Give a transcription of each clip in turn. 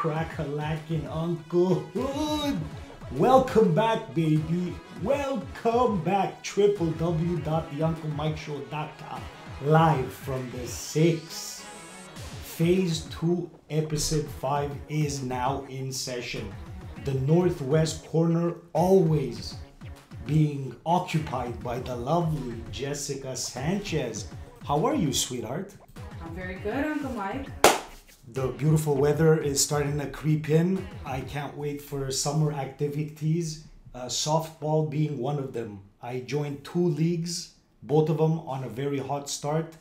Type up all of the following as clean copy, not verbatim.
crack-a-lackin' Uncle Hood. Welcome back, baby. Welcome back. www.theunclemikeshow.com. Live from the 6. Phase 2, Episode 5 is now in session. The northwest corner always being occupied by the lovely Jessica Sanchez. How are you, sweetheart? I'm very good, Uncle Mike. The beautiful weather is starting to creep in. I can't wait for summer activities, softball being one of them. I joined 2 leagues, both of them on a very hot start.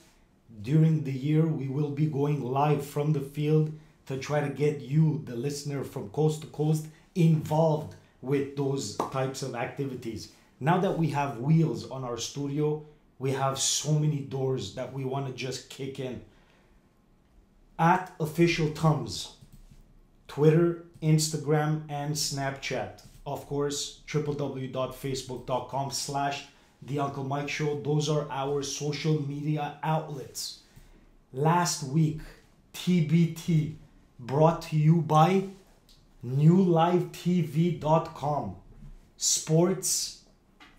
During the year, we will be going live from the field to try to get you, the listener from coast to coast, involved with those types of activities. Now that we have wheels on our studio, we have so many doors that we want to just kick in. At Official Tums, Twitter, Instagram, and Snapchat. Of course, www.facebook.com/The Uncle Mike Show. Those are our social media outlets. Last week, TBT, brought to you by newlivetv.com. Sports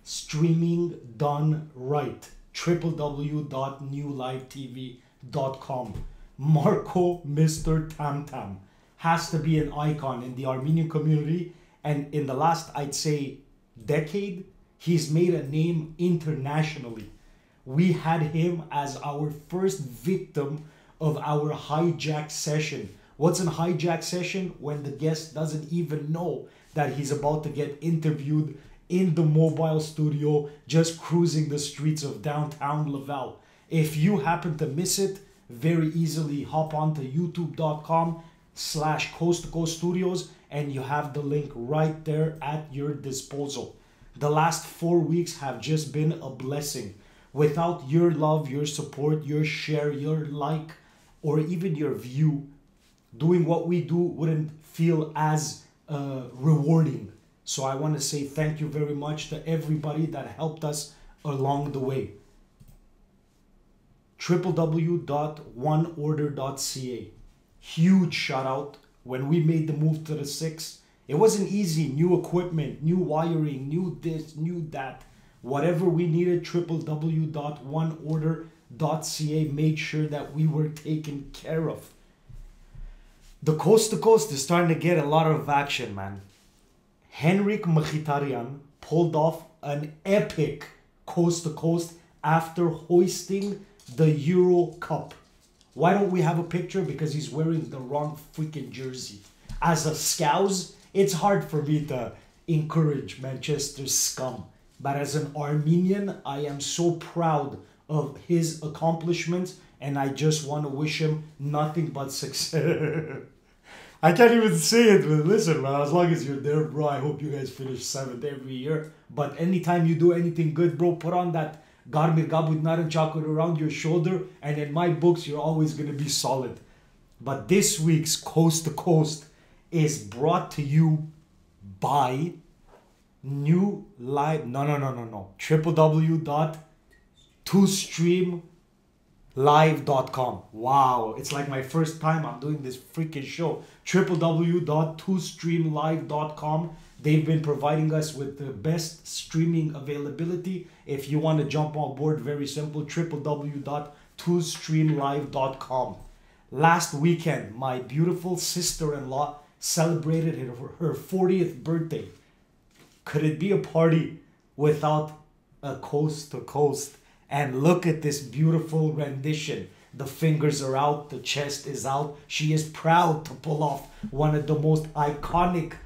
streaming done right. www.newlivetv.com. Marco Mr. Tam Tam has to be an icon in the Armenian community, and in the last, I'd say, decade, he's made a name internationally. We had him as our first victim of our hijack session. What's an hijack session? When the guest doesn't even know that he's about to get interviewed in the mobile studio, just cruising the streets of downtown Laval. If you happen to miss it, very easily hop on to youtube.com/Coast to Coast Studios, and you have the link right there at your disposal. The last 4 weeks have just been a blessing. Without your love, your support, your share, your like, or even your view, doing what we do wouldn't feel as rewarding. So I want to say thank you very much to everybody that helped us along the way. www.oneorder.ca. Huge shout out. When we made the move to the 6, it wasn't easy. New equipment, new wiring, new this, new that. Whatever we needed, www.oneorder.ca made sure that we were taken care of. The Coast to Coast is starting to get a lot of action, man. Henrik Mkhitaryan pulled off an epic Coast to Coast after hoisting the Euro Cup. Why don't we have a picture? Because he's wearing the wrong freaking jersey. As a Scouse, it's hard for me to encourage Manchester's scum. But as an Armenian, I am so proud of his accomplishments, and I just want to wish him nothing but success. I can't even say it, but listen, man, as long as you're there, bro, I hope you guys finish 7th every year. But anytime you do anything good, bro, put on that Garmir Gabud Naran chocolate around your shoulder, and in my books, you're always going to be solid. But this week's Coast to Coast is brought to you by New Live. No. www.twostreamlive.com. Wow, it's like my first time I'm doing this freaking show. www.twostreamlive.com. They've been providing us with the best streaming availability. If you want to jump on board, very simple, www.twostreamlive.com. Last weekend, my beautiful sister-in-law celebrated her 40th birthday. Could it be a party without a Coast to Coast? And look at this beautiful rendition. The fingers are out, the chest is out. She is proud to pull off one of the most iconic...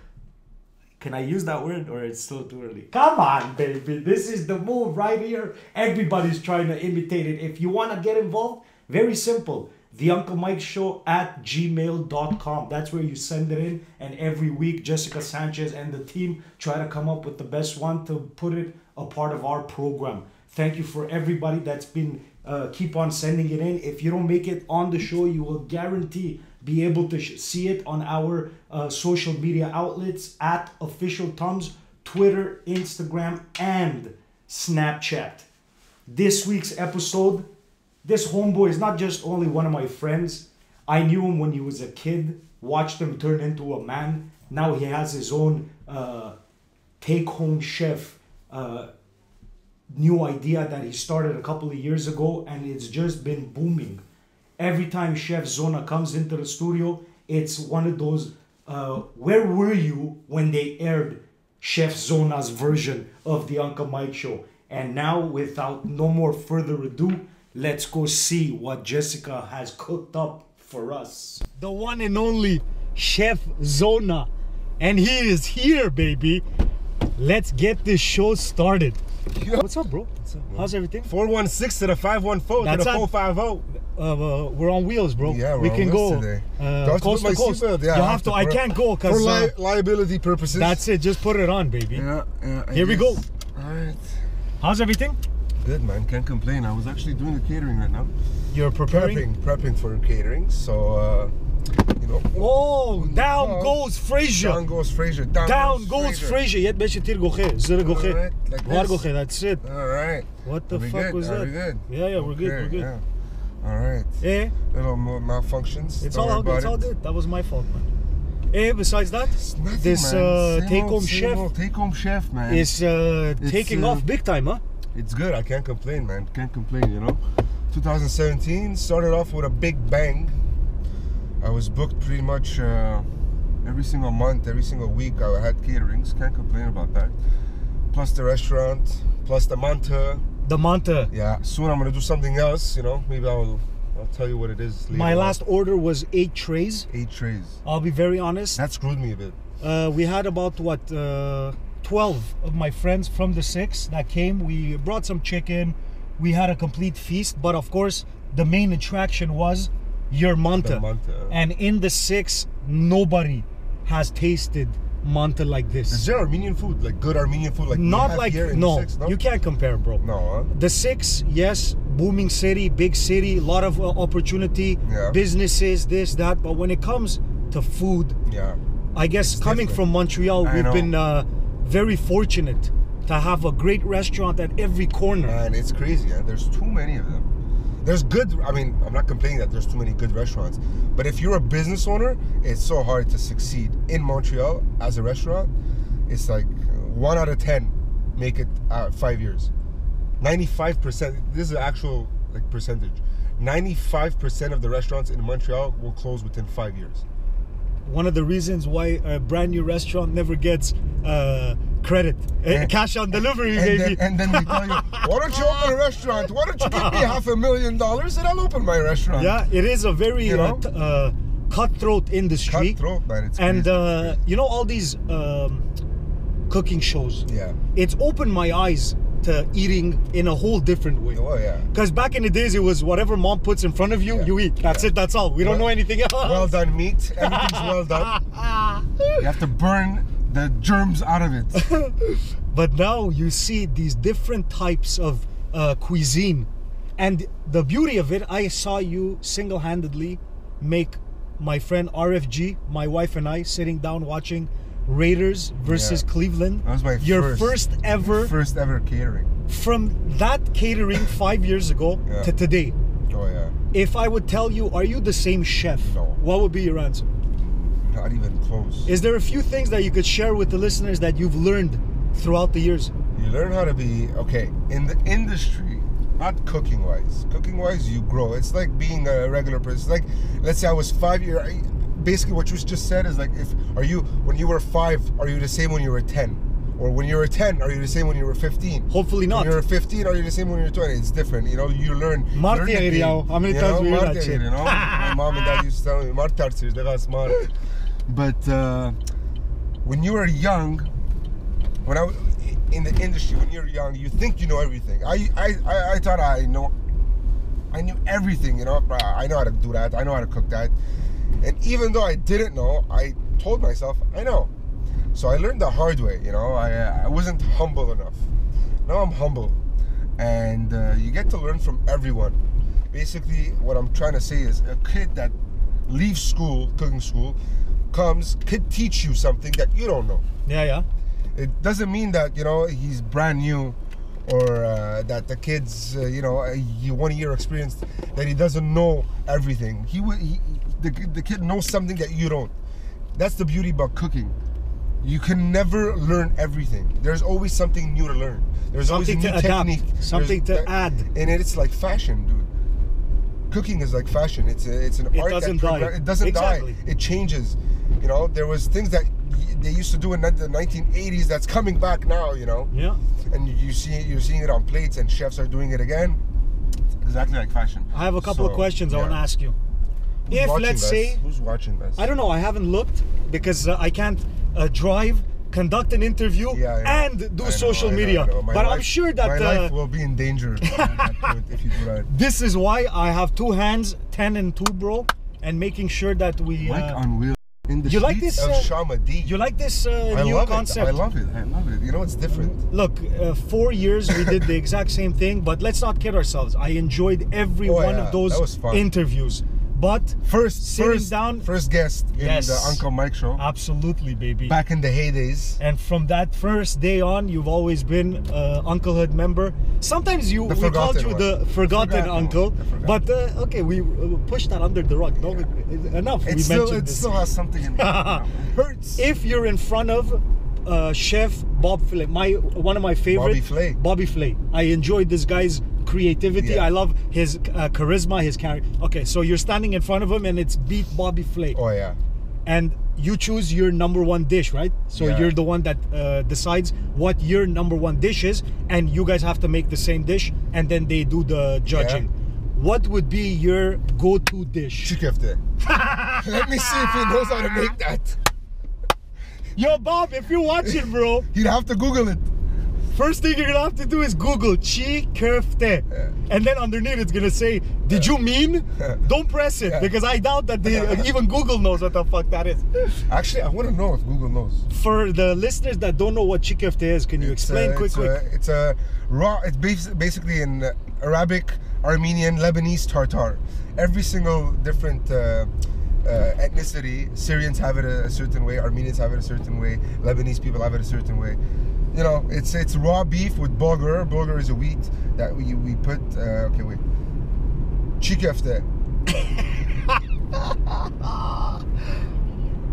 Can I use that word, or it's still too early? Come on, baby. This is the move right here. Everybody's trying to imitate it. If you want to get involved, very simple. theunclemikeshow@gmail.com. That's where you send it in. And every week, Jessica Sanchez and the team try to come up with the best one to put it a part of our program. Thank you for everybody that's been keep on sending it in. If you don't make it on the show, you will guarantee be able to see it on our social media outlets at Official Tums, Twitter, Instagram, and Snapchat. This week's episode, this homeboy is not just only one of my friends. I knew him when he was a kid, watched him turn into a man. Now he has his own take-home chef new idea that he started a couple of years ago, and it's just been booming. Every time Chef Zona comes into the studio, it's one of those, where were you when they aired Chef Zona's version of the Uncle Mike Show? And now, without no more further ado, let's go see what Jessica has cooked up for us. The one and only Chef Zona. And he is here, baby. Let's get this show started. Yo. What's up, bro? What's up, bro? How's everything? 416 to the 514 That's to the it. 450. We're on wheels, bro. Yeah, we we're can on wheels go today. Do I have to coast put to my coast. seatbelt? Yeah, you I have to. I for- can't go For because liability purposes. that's it. Just put it on, baby. Yeah, I Here we go. guess. Alright. How's everything? Good, man. Can't complain. I was actually doing the catering right now. You're preparing. Prepping for catering. So, you know. Oh, down Oh, goes Fraser. Down goes Fraser. Down goes Fraser. Yet besh tir goche, zir goche. Alright, like War this. goche. That's it. Alright. What the Are we fuck good? was Are that? we good? Yeah, we're good. Okay, We're good. Yeah. Alright. Eh? Little malfunctions. It's Don't all worry good. It's about all it. good. That was my fault, man. Eh? Besides that, It's nothing, this man. Same take-home old, chef same old take-home chef, man. is taking off big time, huh? It's good. I can't complain, man. Can't complain, you know. 2017 started off with a big bang. I was booked pretty much every single month, every single week. I had caterings. Can't complain about that. Plus the restaurant, plus the Manta. The Manta. Yeah. Soon I'm gonna do something else. You know. Maybe I'll tell you what it is later My on. last order was 8 trays. 8 trays. I'll be very honest. That screwed me a bit. We had about 12 of my friends from the 6 that came. We brought some chicken. We had a complete feast, but of course the main attraction was your Manta. The Manta. And in the 6, nobody has tasted Manta like Is this. there Armenian food, like good Armenian food, like we Not have like here in no, the 6, no? you can't compare, bro. No, huh? The 6, yes, booming city, big city, lot of opportunity, Yeah. businesses, this, that. But when it comes to food, Yeah. I guess It's coming different. from Montreal, I we've know. been very fortunate to have a great restaurant at every corner. Man, it's crazy. There's too many of them. There's good. I mean, I'm not complaining that there's too many good restaurants, but if you're a business owner, it's so hard to succeed in Montreal as a restaurant. It's like 1 out of 10 make it 5 years. 95%. This is the actual like percentage. 95% of the restaurants in Montreal will close within 5 years. One of the reasons why a brand new restaurant never gets credit, cash on delivery, baby. And then they tell you, why don't you open a restaurant? Why don't you give me $500,000 and I'll open my restaurant? Yeah, it is a very You know? cutthroat industry. Cutthroat, man. It's And crazy. you know all these cooking shows. Yeah. It's opened my eyes to eating in a whole different way. Oh, yeah. Because back in the days, it was whatever mom puts in front of you, Yeah. you eat. That's Yeah. it. That's all. We don't know anything else. Well done meat. Everything's well done. You have to burn the germs out of it. But now you see these different types of cuisine. And the beauty of it, I saw you single-handedly make my friend RFG, my wife and I, sitting down watching Raiders versus Yeah. Cleveland. That was my Your first ever, first ever catering. from that catering 5 years ago Yeah. to today. Oh yeah. If I would tell you, are you the same chef? No. What would be your answer? Not even close. Is there a few things that you could share with the listeners that you've learned throughout the years? You learn how to be okay in the industry, not cooking wise. Cooking wise, you grow. It's like being a regular person. It's like, let's say I was 5 years. Basically, what you just said is like, when you were 5, are you the same when you were 10? Or when you were 10, are you the same when you were 15? Hopefully not. When you were 15, are you the same when you were 20? It's different. You know, you learn. Marty learn the game. how many times we hear that Marty, shit? you know? My mom and dad used to tell me, Marty, they got smart. But when you were young, when I was in the industry, when you're young, you think you know everything. I thought I knew everything, you know. I know how to do that. I know how to cook that. And even though I didn't know, I told myself, I know. So I learned the hard way, you know. I wasn't humble enough. Now I'm humble. And you get to learn from everyone. Basically, what I'm trying to say is a kid that leaves school, cooking school, could teach you something that you don't know. Yeah. It doesn't mean that, you know, he's brand new or that the kid's, you know, 1 year experience, that he doesn't know everything. the kid knows something that you don't. That's the beauty about cooking. You can never learn everything. There's always something new to learn. There's Something always a new to adapt, technique. something to add. And it's like fashion, dude. Cooking is like fashion. It's an art doesn't that die. It doesn't Exactly. die. It changes. You know, there was things that they used to do in the 1980s that's coming back now. You know. Yeah. And you're seeing it on plates, and chefs are doing it again. It's exactly like fashion. I have a couple of questions I want to ask you. Who's If, watching let's this? say, Who's watching this? I don't know, I haven't looked because I can't drive, conduct an interview, and do social media. But I'm sure that my life will be in danger at that point if you do that. this is why I have 2 hands, 10 and 2, bro, and making sure that we. Mike on wheels in the you like streets this, of Shamadi. You like this I new love concept? it. I love it. I love it. You know, it's different. Look, 4 years we did the exact same thing, but let's not kid ourselves. I enjoyed every one of that those was fun. interviews. But first guest in Yes. the Uncle Mike show. Absolutely, baby. Back in the heydays. And from that first day on, you've always been Unclehood member. Sometimes we called you the forgotten uncle. But okay, we pushed that under the rug. No, enough. It still has something in it. Hurts. If you're in front of Chef Bob Flay, one of my favorite, Bobby Flay. I enjoyed this guy's creativity. I love his charisma, his character. Okay, so you're standing in front of him and it's beat Bobby Flay. Oh yeah. And you choose your number 1 dish, right? So you're the one that decides what your number 1 dish is, and you guys have to make the same dish, and then they do the judging. What would be your go-to dish? Chikefte. Let me see if he knows how to make that. Yo, Bob, if you're watching, bro, you'd have to Google it. First thing you're gonna have to do is Google chi köfte, and then underneath it's gonna say, "Did you mean?" Don't press it because I doubt that even Google knows what the fuck that is. Actually, I want to know if Google knows. For the listeners that don't know what chi köfte is, can you explain quick? It's a raw. It's basically an Arabic, Armenian, Lebanese tartar. Every single different ethnicity. Syrians have it a certain way. Armenians have it a certain way. Lebanese people have it a certain way. You know, it's raw beef with bulgur. Bulgur is a wheat that we put. Okay, wait. Chi köfte.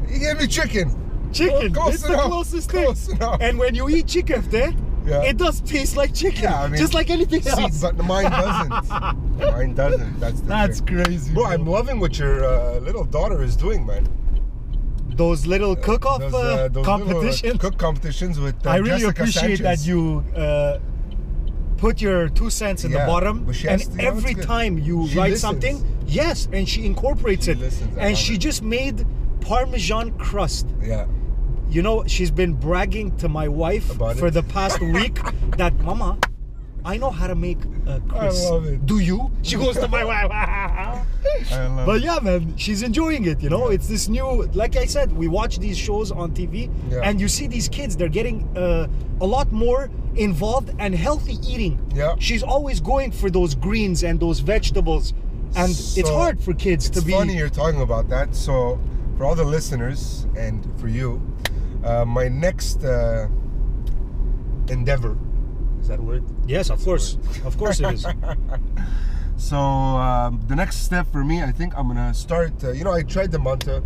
You gave me chicken. Chicken. It's the closest thing. And when you eat chi köfte, it does taste like chicken. Yeah, I mean, just like anything else. But mine doesn't. Mine doesn't. That's crazy. Bro, I'm loving what your little daughter is doing, man. Those little cook-off competitions. Little, cook competitions with I really Jessica appreciate Sanchez. that you put your 2 cents in the bottom, and every time you write something, and she incorporates it. And she just made Parmesan crust. Yeah. You know, she's been bragging to my wife for the past week that, Mama, I know how to make crisp. I love it. Do you? She goes to my wife. But yeah, man, she's enjoying it, you know? It's this new, like I said, we watch these shows on TV, and you see these kids, they're getting a lot more involved and healthy eating. Yeah. She's always going for those greens and those vegetables. And it's hard for kids to be... It's funny you're talking about that. So, for all the listeners, and for you, my next endeavor, is that a word? Yes, of course. Of course it is. So the next step for me, I think I'm gonna start. You know, I tried the manta.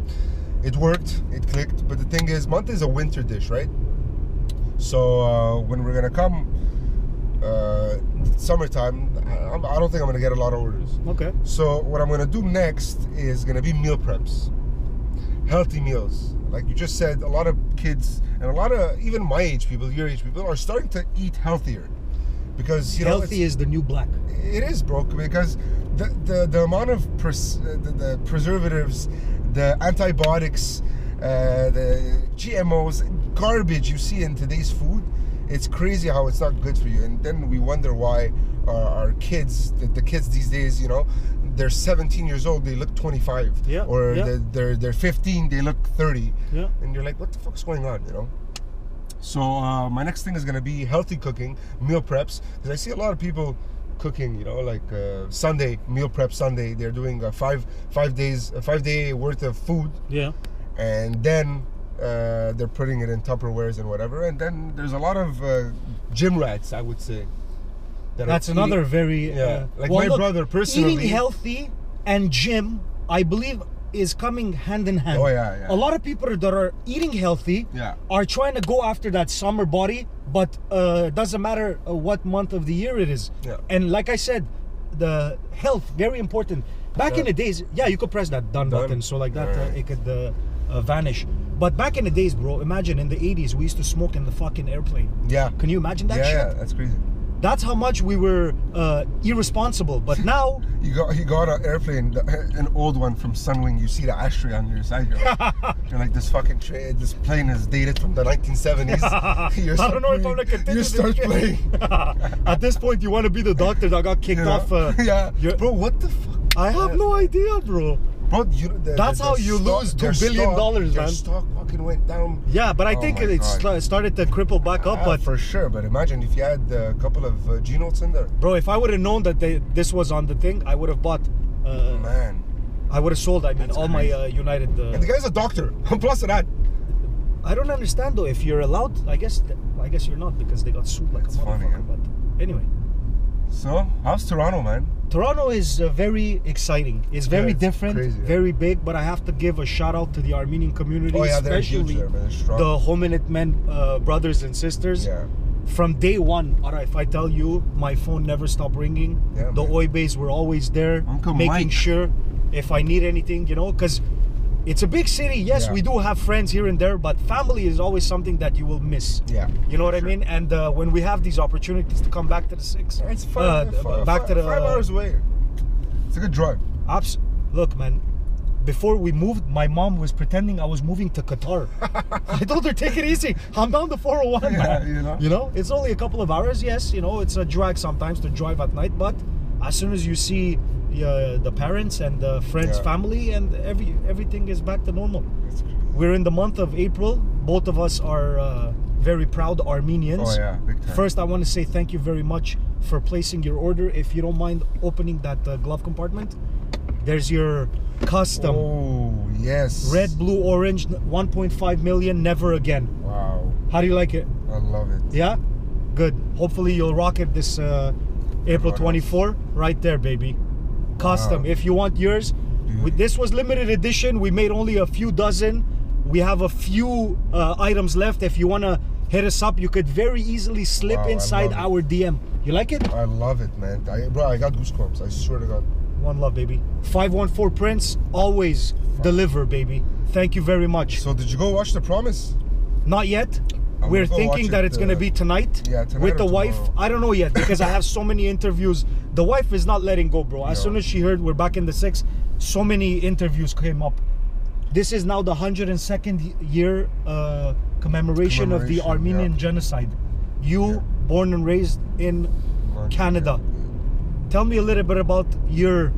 It worked. It clicked. But the thing is, manta is a winter dish, right? So when we're gonna come summertime, I don't think I'm gonna get a lot of orders. Okay. So what I'm gonna do next is gonna be meal preps, healthy meals. Like you just said, a lot of kids and a lot of even my age people, your age people, are starting to eat healthier. Because you know, healthy is the new black. It is, bro. Because the amount of the preservatives, the antibiotics, the GMOs, garbage you see in today's food, it's crazy how it's not good for you. And then we wonder why our kids, the kids these days, you know, they're 17 years old, they look 25. Yeah. Or they're 15, they look 30. Yeah. And you're like, what the fuck's going on, you know? So my next thing is gonna be healthy cooking, meal preps, because I see a lot of people cooking, you know, like Sunday, meal prep Sunday. They're doing a 5 day worth of food. Yeah. And then they're putting it in Tupperwares and whatever. And then there's a lot of gym rats, I would say. That's another very like my brother personally. Eating healthy and gym, I believe is coming hand in hand. Oh, yeah. A lot of people that are eating healthy are trying to go after that summer body, but doesn't matter what month of the year it is. Yeah. And like I said, the health, very important. Back in the days, you could press that done button, so like that it could vanish. But back in the days, bro, imagine in the 80s we used to smoke in the fucking airplane. Yeah. Can you imagine that shit? Yeah, that's crazy. That's how much we were irresponsible. But now you got an airplane, an old one from Sunwing. You see the ashtray on your side. You're like, this fucking this plane is dated from the 1970s. I don't know if I'm gonna continue. You start playing. At this point, you want to be the doctor that got kicked off. Bro, what the fuck? I have no idea, bro. Bro, that's how you lose $2 billion, man. Their stock fucking went down. Yeah, but I think it started to cripple back up. But for sure. But imagine if you had a couple of G notes in there. Bro, if I would have known that this was on the thing, I would have bought. Man, I would have sold. All my United. And the guy's a doctor. Plus of that. I don't understand though. If you're allowed, I guess you're not, because they got sued like a motherfucker. Funny, But anyway. So, how's Toronto, man? Toronto is very exciting. It's very different, crazy, very big, but I have to give a shout out to the Armenian community, especially there, man. the Hominid men, brothers and sisters. Yeah. From day one, if I tell you, my phone never stopped ringing. Yeah, the Oibes were always there, making sure if I need anything, because it's a big city. Yes, we do have friends here and there, but family is always something that you will miss. Yeah. You know what I mean? And when we have these opportunities to come back to the 6, it's fun. Back to the 5 hours away. It's a good drive. Look, man. Before we moved, my mom was pretending I was moving to Qatar. I told her, take it easy. I'm down the 401, man. You know, it's only a couple of hours. Yes, it's a drag sometimes to drive at night, but as soon as you see the parents and the friends, family, and everything is back to normal. We're in the month of April. Both of us are very proud Armenians. Oh yeah, big time. First, I want to say thank you very much for placing your order. If you don't mind opening that glove compartment, there's your custom. Oh yes. Red, blue, orange, 1.5 million. Never again. Wow. How do you like it? I love it. Yeah. Good. Hopefully you'll rock it this April 24. Right there, baby. Custom. Wow. If you want yours, this was limited edition. We made only a few dozen. We have a few items left. If you want to hit us up, you could very easily slip inside our DM. You like it? I love it, man. Bro, I got goosebumps. I swear to God. One love, baby. 514 Prince, always deliver, baby. Thank you very much. So did you go watch The Promise? Not yet. We're thinking that it's going to be tonight, with the wife. I don't know yet, because I have so many interviews. The wife is not letting go, bro. As soon as she heard we're back in the 6, so many interviews came up. This is now the 102nd year commemoration of the Armenian genocide. You, born and raised in Canada. Tell me a little bit about your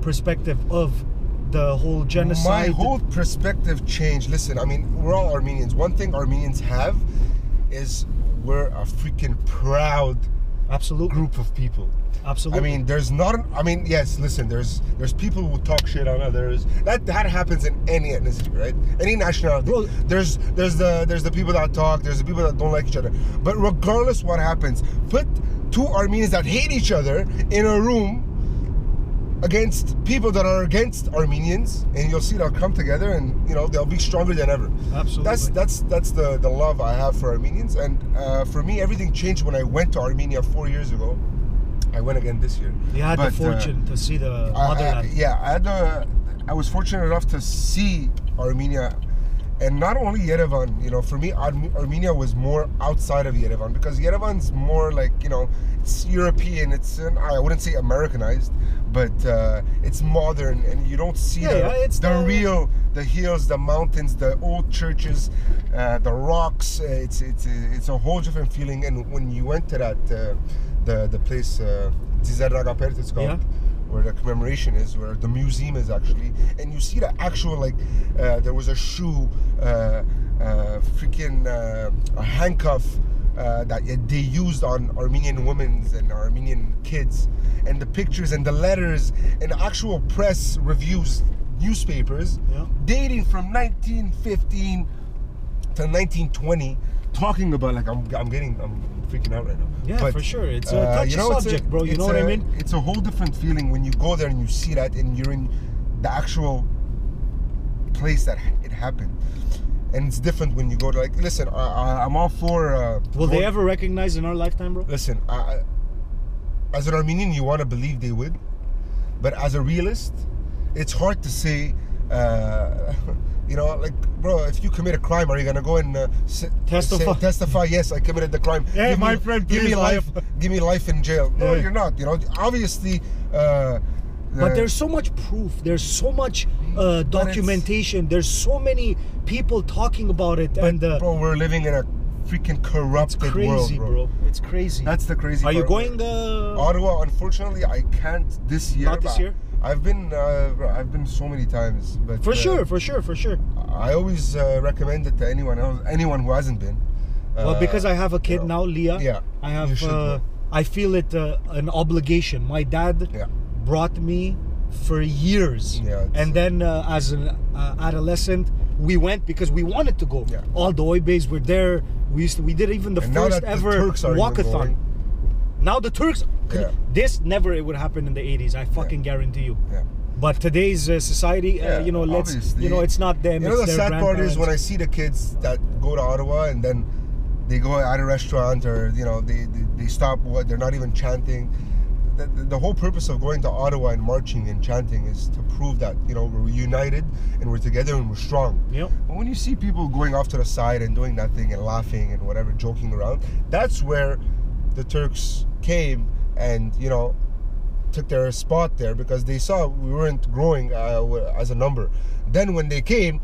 perspective of the whole genocide. My whole perspective changed. Listen, I mean, we're all Armenians. One thing Armenians have is we're a freaking proud group of people. Absolutely. I mean, there's not. I mean, yes. Listen, there's people who talk shit on others. That happens in any ethnicity, right? Any nationality. Bro, there's the people that talk. There's the people that don't like each other. But regardless what happens, put two Armenians that hate each other in a room against people that are against Armenians, and you'll see they'll come together, and they'll be stronger than ever. Absolutely. That's the love I have for Armenians, and for me, everything changed when I went to Armenia 4 years ago. I went again this year. You had the fortune to see the motherland. I was fortunate enough to see Armenia, and not only Yerevan. For me, Armenia was more outside of Yerevan, because Yerevan's more like, it's European. It's I wouldn't say Americanized, but it's modern, and you don't see the hills, the mountains, the old churches, the rocks. It's a whole different feeling. And when you went to that the place it's called, where the commemoration is, where the museum is actually, and you see the actual, like, there was a shoe, freaking a handcuff that they used on Armenian women and Armenian kids, and the pictures and the letters and the actual press reviews, newspapers, dating from 1915 to 1920, talking about, like, I'm freaking out right now. Yeah, but, for sure. It's a touchy subject, bro. You know what I mean? It's a whole different feeling when you go there and you see that, and you're in the actual place that it happened. And it's different when you go to, like, listen, I'm all for... Will they ever recognize in our lifetime, bro? Listen, as an Armenian, you want to believe they would. But as a realist, it's hard to say, you know, like, bro, if you commit a crime, are you going to go and testify, yes, I committed the crime. Hey, give me life. Give me life in jail. No, Yeah. you're not. You know, obviously... But there's so much proof. There's so much documentation. There's so many people talking about it. And bro, we're living in a freaking corrupted it's crazy, world, bro. It's crazy. That's the crazy part. Are you part. going Ottawa? Unfortunately, I can't this year. Not this year? I've been so many times, but For sure. I always recommend it to anyone who hasn't been. Well, because I have a kid you know, now, Leah. Yeah, I you have. should go. I feel it an obligation. My dad brought me for years, and then as an adolescent, we went because we wanted to go. Yeah. All the Oibes were there. We did even the first ever walkathon. Now the Turks. This never it would happen in the 80s. I fucking guarantee you. Yeah. But today's society, you know, it's not them. You know, it's the their sad part is grandparents. when I see the kids that go to Ottawa and then they go at a restaurant, or you know, they stop. They're not even chanting. The whole purpose of going to Ottawa and marching and chanting is to prove that, you know, we're united and we're together and we're strong. Yep. But when you see people going off to the side and doing nothing and laughing and whatever, joking around, that's where the Turks came and, you know, took their spot there because they saw we weren't growing as a number. Then when they came,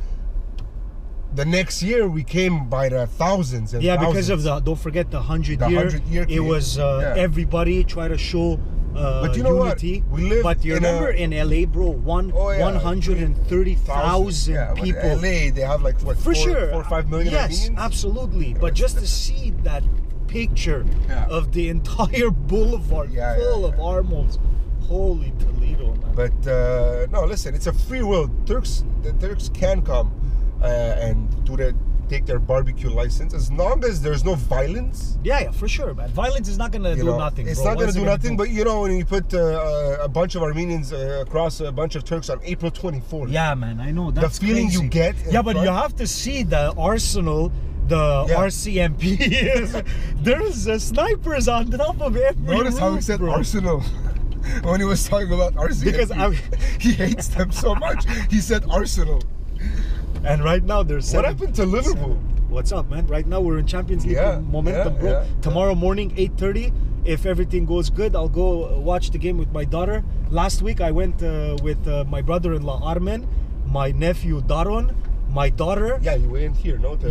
the next year we came by the thousands and thousands. Because of don't forget the 100 year. It was everybody try to show but you know unity. What? We live but you remember in LA, bro, 130,000 people. But LA, they have like what, for 4 or 5 million Yes, Armenians? Absolutely. But just to see that picture of the entire boulevard full of armos, holy Toledo, man. But no, listen, it's a free world. The Turks can come and take their barbecue license as long as there's no violence. Yeah, for sure, man. Violence is not gonna do nothing. It's bro. not gonna do nothing. But you know, when you put a bunch of Armenians across a bunch of Turks on April 24th. Yeah, man, I know. That's the feeling crazy. you get. But you have to see the arsenal. The RCMP there's snipers on top of every Notice how he roof, said bro. arsenal when he was talking about RCMP. Because he hates them so much. He said arsenal. And right now there's what happened to Liverpool? What's up, man? Right now we're in Champions League momentum, bro. Tomorrow morning, 8:30. If everything goes good, I'll go watch the game with my daughter. Last week I went with my brother-in-law Armen, my nephew Daron, my daughter. Yeah, you went here, no? The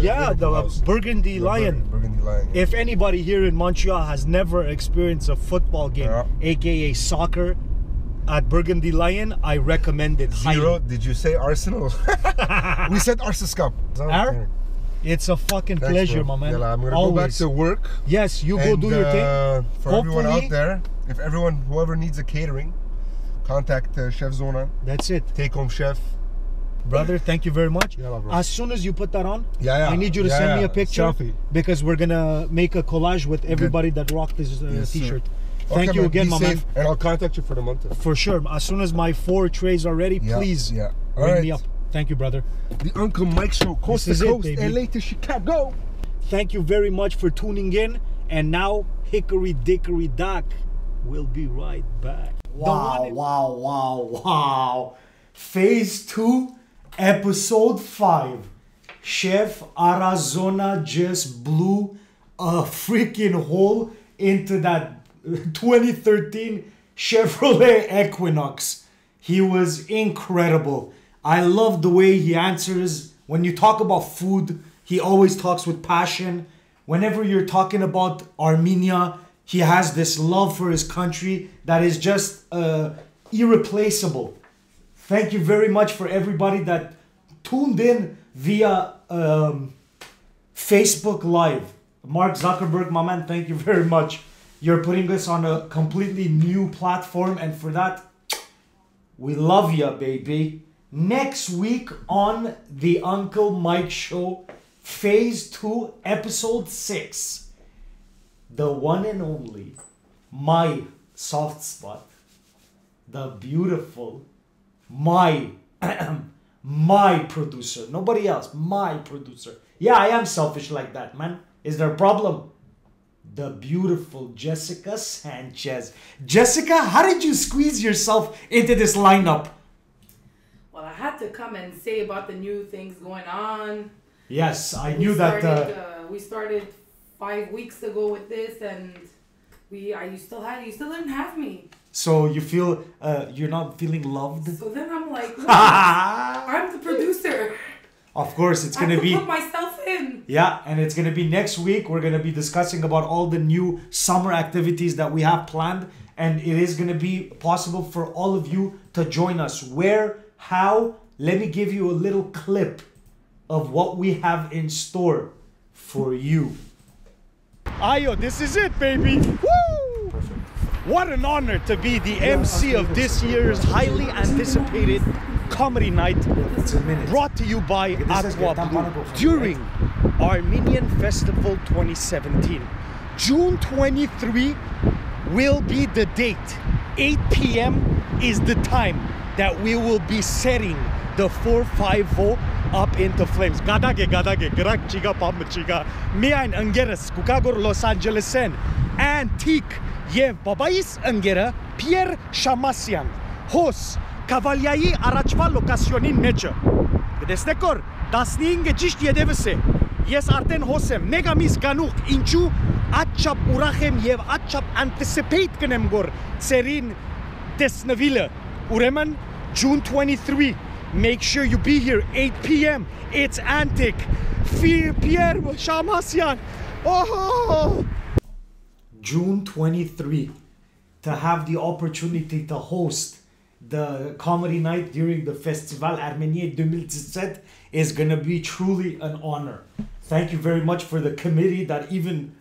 Burgundy Lion. Burgundy Lion. Yeah. If anybody here in Montreal has never experienced a football game, aka soccer, at Burgundy Lion, I recommend it. Zero. Did you say Arsenal? We said Arsenal. It's a fucking pleasure, my man. I'm gonna go back to work. Yes, you go do your thing. For everyone out there, whoever needs a catering, contact Chef Zona. That's it. Take home chef. Brother, thank you very much. As soon as you put that on, I need you to send me a picture selfie. Because we're gonna make a collage with everybody that rocked this t-shirt. Thank you again, my man. And I'll contact you for the month. For sure. As soon as my 4 trays are ready, please bring me up. Thank you, brother. The Uncle Mike Show, coast to coast, LA to Chicago. Thank you very much for tuning in. And now, Hickory Dickory Dock. We'll be right back. Wow. Phase 2, Episode 5. Chef Arizona just blew a freaking hole into that 2013 Chevrolet Equinox. He was incredible. I love the way he answers. When you talk about food, he always talks with passion. Whenever you're talking about Armenia, he has this love for his country that is just irreplaceable. Thank you very much for everybody that tuned in via Facebook Live. Mark Zuckerberg, my man, thank you very much. You're putting us on a completely new platform, and for that, we love ya, baby. Next week on the Uncle Mike Show, Phase 2, Episode 6. The one and only, my soft spot, the beautiful, my My producer. Nobody else. My producer. Yeah, I am selfish like that, man. Is there a problem? The beautiful Jessica Sanchez. Jessica, how did you squeeze yourself into this lineup? Well, I had to come and say about the new things going on. Yes, I knew that. We started 5 weeks ago with this, and you still didn't have me. So you feel you're not feeling loved? So then I'm like, look, I'm the producer. Of course, it's gonna be. I put myself in. Yeah, and it's gonna be next week. We're gonna be discussing about all the new summer activities that we have planned, and it is gonna be possible for all of you to join us. Where? How? Let me give you a little clip of what we have in store for you. Ayo, this is it, baby. Woo! What an honor to be the MC of this year's highly anticipated comedy night, brought to you by Aqua Blue during Armenian Festival 2017. June 23 will be the date. 8 p.m. is the time that we will be setting the 450 up into flames. Gadage, grak chiga pam chiga. Mian Angeres, Kukagor Los Angelesen, Antique, Yev Babais Angera, Pierre Shamasyan, Hos, Cavaliai Arachva Locationin Mecha. Gdestekor, Dasning Gish Yedevese. Yes, Arten Hosem, Megamis Ganuk, Inchu, Achap Urachem Yev Achap anticipate Kenemgor, Serin Desnavilla, Ureman, June 23. Make sure you be here, 8 p.m. It's Antic. Pierre Shamasyan. Oh! June 23. To have the opportunity to host the comedy night during the Festival Arménien 2017 is going to be truly an honor. Thank you very much for the committee that even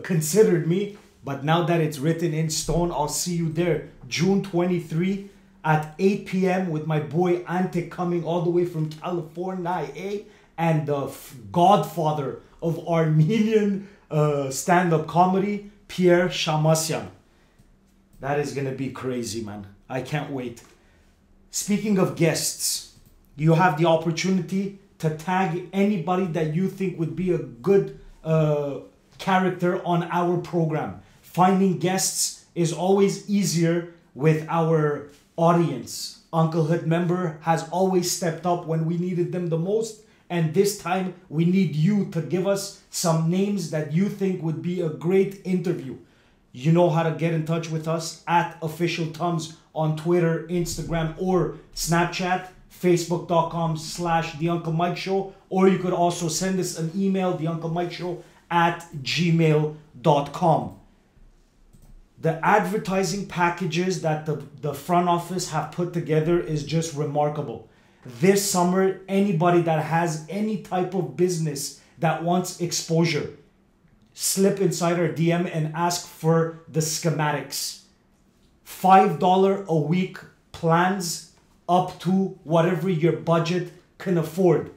considered me. But now that it's written in stone, I'll see you there. June 23 at 8 p.m. with my boy Ante coming all the way from California, and the godfather of Armenian stand-up comedy, Pierre Shamasyan. That is going to be crazy, man. I can't wait. Speaking of guests, you have the opportunity to tag anybody that you think would be a good character on our program. Finding guests is always easier with our audience. Uncle Hood member has always stepped up when we needed them the most, and this time we need you to give us some names that you think would be a great interview. You know how to get in touch with us at Official Tums on Twitter, Instagram, or Snapchat, facebook.com/The Uncle Mike Show, or you could also send us an email, theunclemikeshow@gmail.com. The advertising packages that the front office have put together is just remarkable. This summer, anybody that has any type of business that wants exposure, slip inside our DM and ask for the schematics. $5 a week plans up to whatever your budget can afford.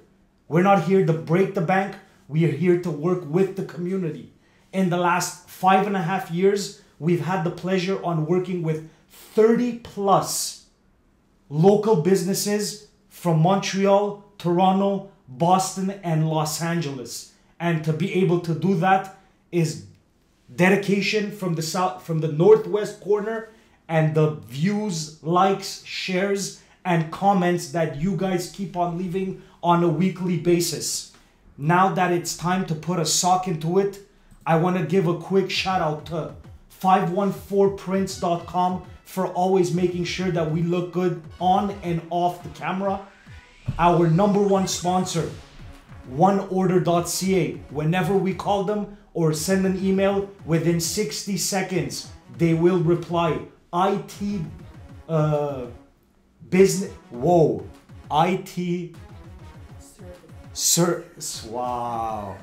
We're not here to break the bank. We are here to work with the community. In the last 5.5 years, we've had the pleasure on working with 30 plus local businesses from Montreal, Toronto, Boston, and Los Angeles. And to be able to do that is dedication from the northwest corner, and the views, likes, shares, and comments that you guys keep on leaving on a weekly basis. Now that it's time to put a sock into it, I want to give a quick shout out to 514prints.com for always making sure that we look good on and off the camera. Our number one sponsor, oneorder.ca. Whenever we call them or send an email, within 60 seconds, they will reply. IT business, whoa, IT service, wow.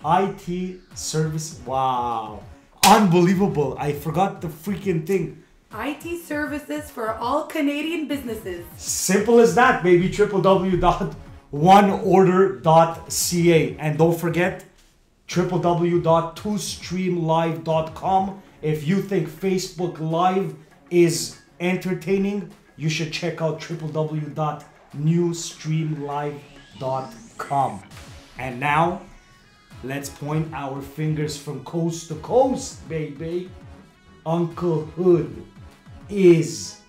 IT service, wow. Unbelievable. I forgot the freaking thing. IT services for all Canadian businesses. Simple as that, baby. www.oneorder.ca. And don't forget, www.twostreamlive.com. If you think Facebook Live is entertaining, you should check out www.newstreamlive.com. And now, let's point our fingers from coast to coast, baby. Uncle Hood is